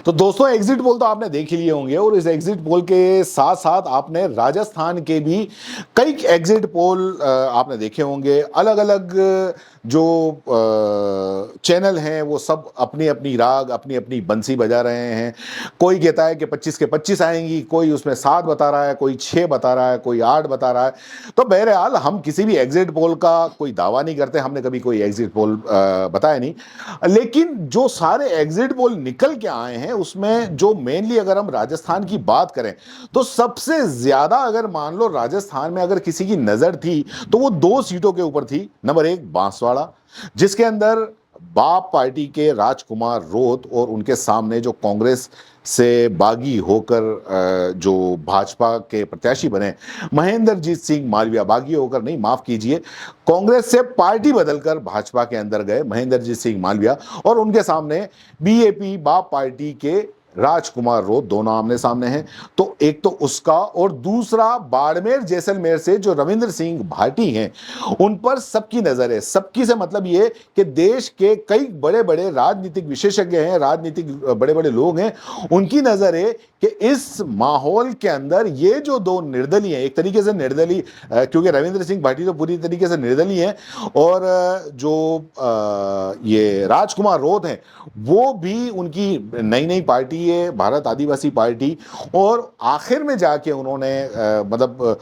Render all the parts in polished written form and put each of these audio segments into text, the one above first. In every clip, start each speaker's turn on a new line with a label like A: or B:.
A: तो दोस्तों exit poll तो आपने देख ही लिए होंगे और इस एग्जिट पोल के साथ साथ आपने राजस्थान के भी कई एग्जिट पोल आपने देखे होंगे। अलग अलग जो चैनल हैं वो सब अपनी अपनी राग अपनी अपनी बंसी बजा रहे हैं। कोई कहता है कि 25 के 25 आएंगी, कोई उसमें 7 बता रहा है, कोई 6 बता रहा है, कोई 8 बता रहा है। तो बहरहाल हम किसी भी एग्जिट पोल का कोई दावा नहीं करते, हमने कभी कोई एग्जिट पोल बताया नहीं। लेकिन जो सारे एग्जिट पोल निकल के आए हैं उसमें जो मेनली अगर हम राजस्थान की बात करें तो सबसे ज्यादा अगर मान लो राजस्थान में अगर किसी की नजर थी तो वो 2 सीटों के ऊपर थी। नंबर 1 बांसवाड़ा, जिसके अंदर बाप पार्टी के राजकुमार रोत और उनके सामने जो कांग्रेस से बागी होकर जो भाजपा के प्रत्याशी बने महेंद्रजीत सिंह मालविया, बागी होकर नहीं, माफ कीजिए, कांग्रेस से पार्टी बदलकर भाजपा के अंदर गए महेंद्रजीत सिंह मालविया, और उनके सामने बीएपी बाप पार्टी के राजकुमार रोत, दोनों आमने सामने हैं। तो एक तो उसका, और दूसरा बाड़मेर जैसलमेर से जो रविंद्र सिंह भाटी हैं उन पर सबकी नजर है। सबकी से मतलब ये कि देश के कई बड़े बड़े राजनीतिक विशेषज्ञ हैं, राजनीतिक बड़े बड़े लोग हैं, उनकी नजर है कि इस माहौल के अंदर ये जो 2 निर्दलीय हैं, एक तरीके से निर्दलीय क्योंकि रविंद्र सिंह भाटी तो पूरी तरीके से निर्दलीय हैं, और जो ये राजकुमार रोत हैं वो भी उनकी नई नई पार्टी है, भारत आदिवासी पार्टी, और आखिर में जाके उन्होंने मतलब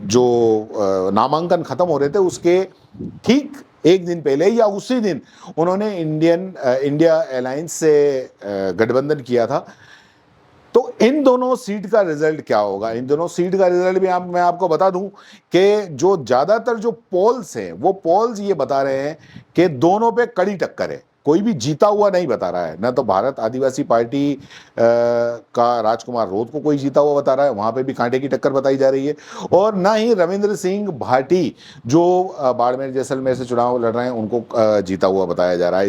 A: जो नामांकन खत्म हो रहे थे उसके ठीक एक दिन पहले या उसी दिन उन्होंने इंडिया अलायंस से गठबंधन किया था। तो इन दोनों सीट का रिजल्ट क्या होगा? इन दोनों सीट का रिजल्ट भी मैं आपको बता दूं कि जो ज्यादातर जो पोल्स हैं वो पोल्स ये बता रहे हैं कि दोनों पे कड़ी टक्कर है, कोई भी जीता हुआ नहीं बता रहा है। न तो भारत आदिवासी पार्टी का राजकुमार रोत को कोई जीता हुआ बता रहा है, वहां पे भी कांटे की टक्कर बताई जा रही है, और ना ही रविंद्र सिंह भाटी जो बाड़मेर जैसलमेर से चुनाव लड़ रहे हैं उनको जीता हुआ बताया जा रहा है।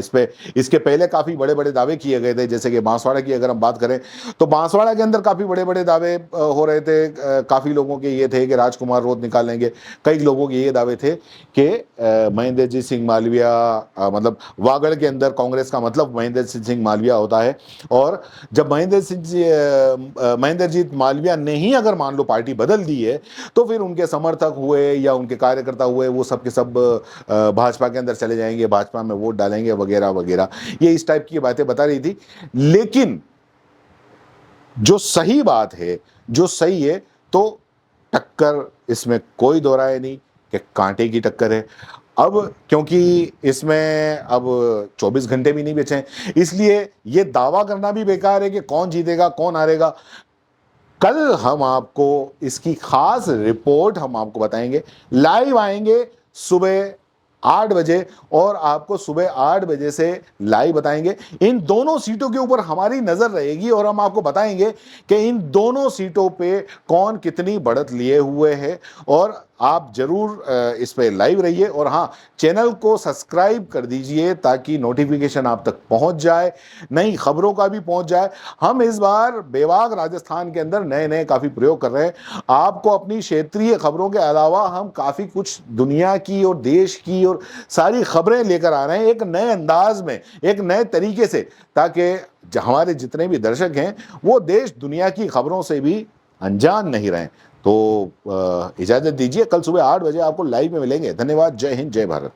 A: इसके पहले काफी बड़े बड़े दावे किए गए थे, जैसे कि बांसवाड़ा की अगर हम बात करें तो बांसवाड़ा के अंदर काफी बड़े बड़े दावे हो रहे थे। काफी लोगों के ये थे कि राजकुमार रोत निकालेंगे, कई लोगों के ये दावे थे कि महेंद्रजीत सिंह मालविया, मतलब वागड़ के अंदर कांग्रेस का मतलब महेंद्रजीत सिंह मालविया होता है, और जब महेंद्रजीत मालविया ने ही अगर मान लो पार्टी बदल दी है तो फिर उनके समर्थक हुए या उनके कार्यकर्ता हुए वो सब के सब भाजपा के अंदर चले जाएंगे, भाजपा में वोट डालेंगे वगैरह वगैरह, ये इस टाइप की बातें बता रही थी। लेकिन जो सही बात है, जो सही है, तो टक्कर इसमें कोई दो राय नहीं कि कांटे की टक्कर है। अब क्योंकि इसमें अब 24 घंटे भी नहीं बचे हैं, इसलिए ये दावा करना भी बेकार है कि कौन जीतेगा कौन हारेगा। कल हम आपको इसकी खास रिपोर्ट हम आपको बताएंगे, लाइव आएंगे सुबह 8 बजे, और आपको सुबह 8 बजे से लाइव बताएंगे। इन दोनों सीटों के ऊपर हमारी नजर रहेगी और हम आपको बताएंगे कि इन दोनों सीटों पे कौन कितनी बढ़त लिए हुए है। और आप जरूर इस पे लाइव रहिए, और हाँ, चैनल को सब्सक्राइब कर दीजिए ताकि नोटिफिकेशन आप तक पहुंच जाए, नई खबरों का भी पहुंच जाए। हम इस बार बेवाग राजस्थान के अंदर नए नए काफी प्रयोग कर रहे हैं। आपको अपनी क्षेत्रीय खबरों के अलावा हम काफी कुछ दुनिया की और देश की और सारी खबरें लेकर आ रहे हैं, एक नए अंदाज में, एक नए तरीके से, ताकि हमारे जितने भी दर्शक हैं वो देश दुनिया की खबरों से भी अनजान नहीं रहें। तो इजाजत दीजिए, कल सुबह 8 बजे आपको लाइव में मिलेंगे। धन्यवाद। जय हिंद, जय भारत।